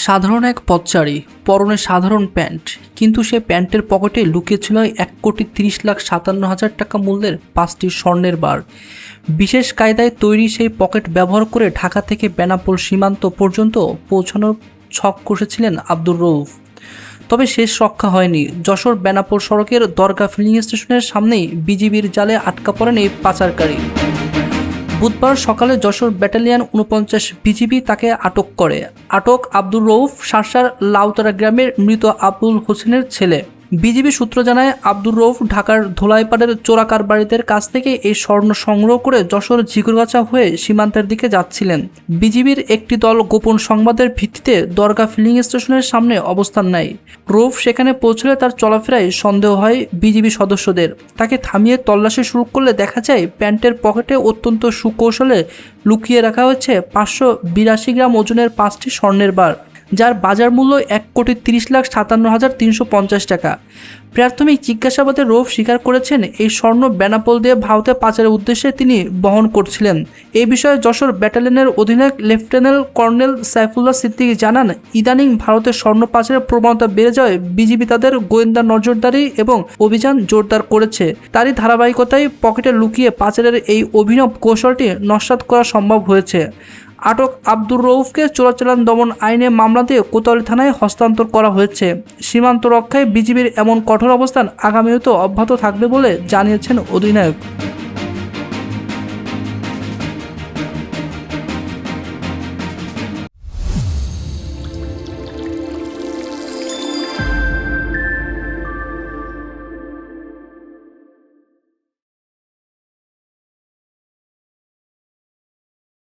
সাধারণ এক পথচারী, পরনে সাধারণ প্যান্ট, কিন্তু সে প্যান্টের পকেটে লুকিয়ে ছিল 1,30,57,000 টাকা মূল্যের 5টি স্বর্ণের বার। বিশেষ কায়দায় তৈরি সেই পকেট ব্যবহার করে ঢাকা থেকে বেনাপোল সীমান্ত পর্যন্ত পৌঁছানোর ছক কষেছিলেন আব্দুর রউফ। তবে শেষ রক্ষা হয়নি। যশোর বেনাপোল সড়কের দরগা ফিলিং স্টেশনের সামনেই বিজিবির জালে আটকা পড়েন এই পাচারকারী। বুধবার সকালে যশোর ব্যাটালিয়ন 49 বিজিবি তাকে আটক করে। আটক আব্দুর রউফ শার্শার লাউতারা গ্রামের মৃত আবুল হোসেনের ছেলে। বিজিবি সূত্র জানায়, আব্দুর রউফ ঢাকার ধোলাইপাড়ের চোরাকারবারিদের কাছ থেকে এই স্বর্ণ সংগ্রহ করে যশোর ঝিকুরগাছা হয়ে সীমান্তের দিকে যাচ্ছিলেন। বিজিবির একটি দল গোপন সংবাদের ভিত্তিতে দরগা ফিলিং স্টেশনের সামনে অবস্থান নেয়। রউফ সেখানে পৌঁছলে তার চলাফেরায় সন্দেহ হয় বিজিবি সদস্যদের। তাকে থামিয়ে তল্লাশি শুরু করলে দেখা যায় প্যান্টের পকেটে অত্যন্ত সুকৌশলে লুকিয়ে রাখা হয়েছে 582 গ্রাম ওজনের 5টি স্বর্ণের বার, যার বাজার মূল্য 1,30,57,350 টাকা। প্রাথমিক জিজ্ঞাসাবাদে রউফ স্বীকার করেছেন, এই স্বর্ণ বেনাপোল দিয়ে ভারতে পাচারের উদ্দেশ্যে তিনি বহন করছিলেন। এই বিষয়ে যশোর ব্যাটালিয়নের অধিনায়ক লেফটেন্যান্ট কর্নেল সাইফুল্লাহ সিদ্দিকী জানান, ইদানিং ভারতের স্বর্ণ পাচারের প্রবণতা বেড়ে যাওয়ায় বিজিবি তাদের গোয়েন্দা নজরদারি এবং অভিযান জোরদার করেছে। তারই ধারাবাহিকতায় পকেটে লুকিয়ে পাচারের এই অভিনব কৌশলটি নস্যাৎ করা সম্ভব হয়েছে। আটক আব্দুর রউফকে চোরাচালান দমন আইনে মামলা দিয়ে কোতোয়ালি থানায় হস্তান্তর করা হয়েছে। সীমান্ত রক্ষায় বিজিবির এমন কঠোর অবস্থান আগামীতেও অব্যাহত থাকবে বলে জানিয়েছেন অধিনায়ক।